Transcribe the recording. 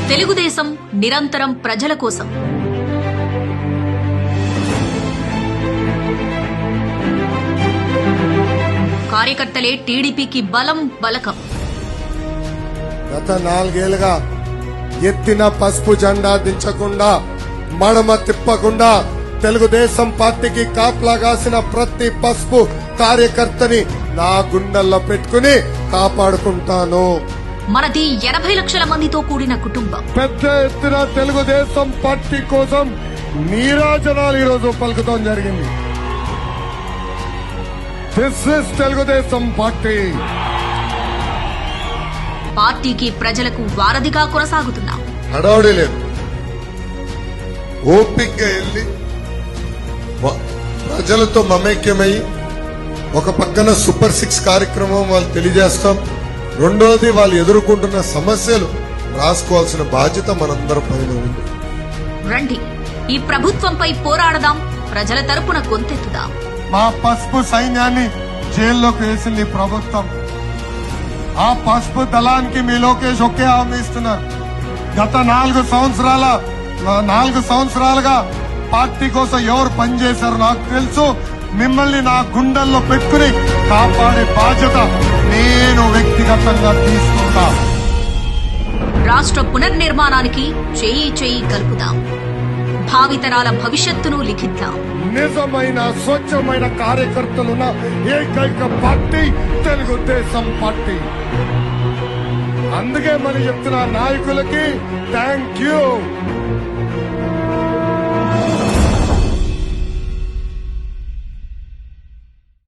తెలుగుదేశం నిరంతరం ప్రజల కోసం. కార్యకర్తలే టీడీపీకి బలం బలకం. గత 4 ఏళ్లుగా ఎత్తిన పసుపు జెండా దించకుండా, మడమ తిప్పకుండా తెలుగుదేశం పార్టీకి కాపలాగాసిన ప్రతి పసుపు కార్యకర్తని నా గుండెల్లో పెట్టుకుని కాపాడుకుంటాను. మనది 80 లక్షల మందితో కూడిన కుటుంబం. పెద్ద ఎత్తున తెలుగుదేశం పార్టీ కోసం నీరాజనాలు ఈరోజు పలుకుతాం జరిగింది. This is Telugu Desam party. పార్టీకి ప్రజలకు వారధిగా కొనసాగుతున్నాం. హడావుడి లేదు, ఓపికగా వెళ్లి ప్రజలతో మమేక్యమై ఒక పక్కన సూపర్ 6 కార్యక్రమం వాళ్ళు తెలియజేస్తాం, రెండోది వాళ్ళు ఎదుర్కొంటున్న సమస్యలు రాసుకోవాల్సిన బాధ్యత మనందరి పైన ఉంది. రండి, ఈ ప్రభుత్వంపై పోరాడదాం, ప్రజల తరపున గొంతెత్తుదాం. మా పసుపు సైన్యాన్ని జైల్లోకి వేసింది ప్రభుత్వం. ఆ పసుపు దళానికి మీ లోకేష్ ఒకే హామీ ఇస్తున్నారు. గత 4 సంవత్సరాలుగా పార్టీ కోసం ఎవరు పనిచేశారో నాకు తెలుసు. మిమ్మల్ని నా గుండెల్లో పెట్టుకుని కాపాడే బాధ్యత నేను వ్యక్తిగతంగా తీసుకుంటా. రాష్ట్ర పునర్నిర్మాణానికి చేయి చేయి కలుపుదాం. భావితరాల భవిష్యత్తును లిఖిద్దాం. నిజమైన స్వచ్ఛమైన కార్యకర్తలున్న ఏకైక పార్టీ తెలుగుదేశం పార్టీ. అందుకే మనం చెప్తున్న నాయకులకి థ్యాంక్ యూ.